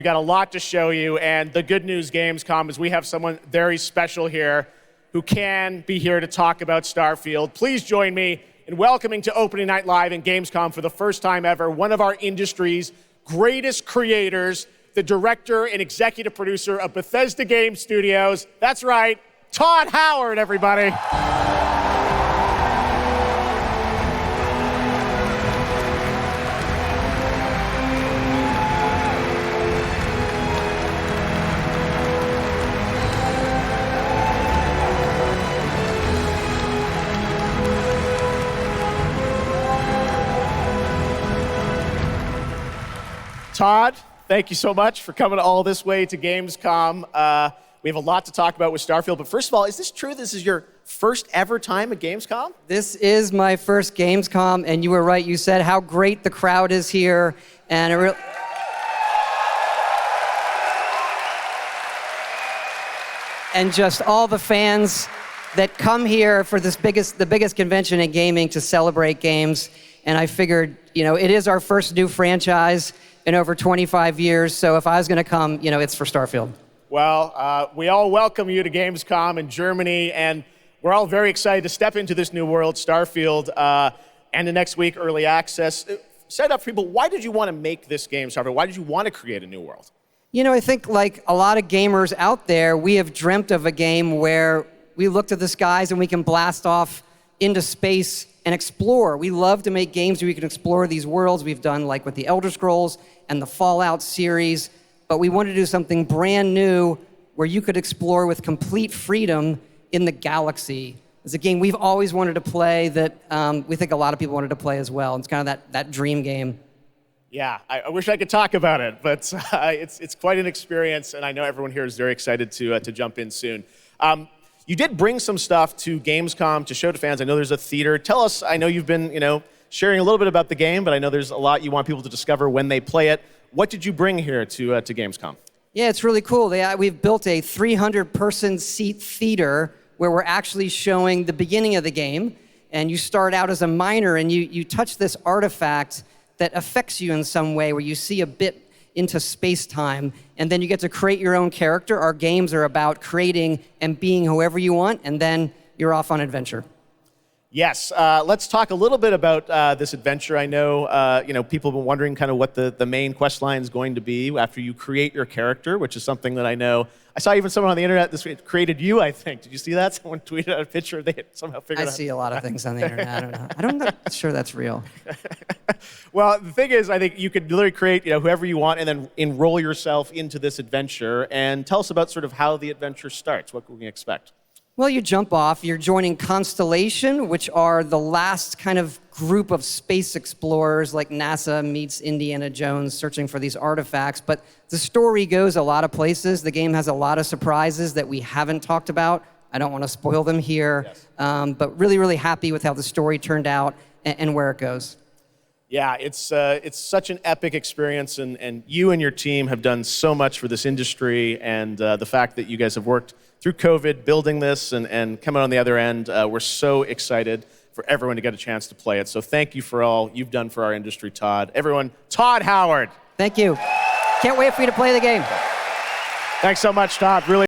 We got a lot to show you, and the good news, Gamescom, is we have someone very special here who can be here to talk about Starfield. Please join me in welcoming to Opening Night Live in Gamescom for the first time ever, one of our industry's greatest creators, the director and executive producer of Bethesda Game Studios. That's right, Todd Howard, everybody. Todd, thank you so much for coming all this way to Gamescom. We have a lot to talk about with Starfield, but first of all, is this true? This is your first ever time at Gamescom? This is my first Gamescom, and you were right. You said how great the crowd is here, and and just all the fans that come here for the biggest convention in gaming to celebrate games. And I figured, it is our first new franchise in over 25 years, so if I was going to come, it's for Starfield. Well, we all welcome you to Gamescom in Germany, and we're all very excited to step into this new world, Starfield, and the next week, early access. Set up for people, why did you want to make this game, Starfield? Why did you want to create a new world? I think like a lot of gamers out there, we have dreamt of a game where we look to the skies and we can blast off into space and explore. We love to make games where we can explore these worlds. We've done like with the Elder Scrolls and the Fallout series, but we wanted to do something brand new where you could explore with complete freedom in the galaxy. It's a game we've always wanted to play that we think a lot of people wanted to play as well. It's kind of that dream game. Yeah, I wish I could talk about it, but it's quite an experience, and I know everyone here is very excited to jump in soon. You did bring some stuff to Gamescom to show to fans. I know there's a theater. Tell us, I know you've been, sharing a little bit about the game, but I know there's a lot you want people to discover when they play it. What did you bring here to Gamescom? Yeah, it's really cool. We've built a 300-person seat theater where we're actually showing the beginning of the game, and you start out as a miner, and you touch this artifact that affects you in some way, where you see a bit into space-time, and then you get to create your own character. Our games are about creating and being whoever you want, and then you're off on adventure. Yes, let's talk a little bit about this adventure. I know, people have been wondering kind of what the main quest line is going to be after you create your character, which is something that I know. I saw even someone on the internet this week created you, I think. Did you see that? Someone tweeted out a picture. They somehow figured out. I see a lot of things on the internet. I'm not sure that's real. Well, the thing is, I think you could literally create whoever you want and then enroll yourself into this adventure. And tell us about sort of how the adventure starts. What can we expect? Well, you jump off. You're joining Constellation, which are the last kind of group of space explorers, like NASA meets Indiana Jones searching for these artifacts. But the story goes a lot of places. The game has a lot of surprises that we haven't talked about. I don't want to spoil them here, yes. But really, really happy with how the story turned out and where it goes. Yeah, it's such an epic experience, and you and your team have done so much for this industry, and the fact that you guys have worked through COVID, building this and coming on the other end, we're so excited for everyone to get a chance to play it. So thank you for all you've done for our industry, Todd. Everyone, Todd Howard. Thank you. Can't wait for you to play the game. Thanks so much, Todd. Really.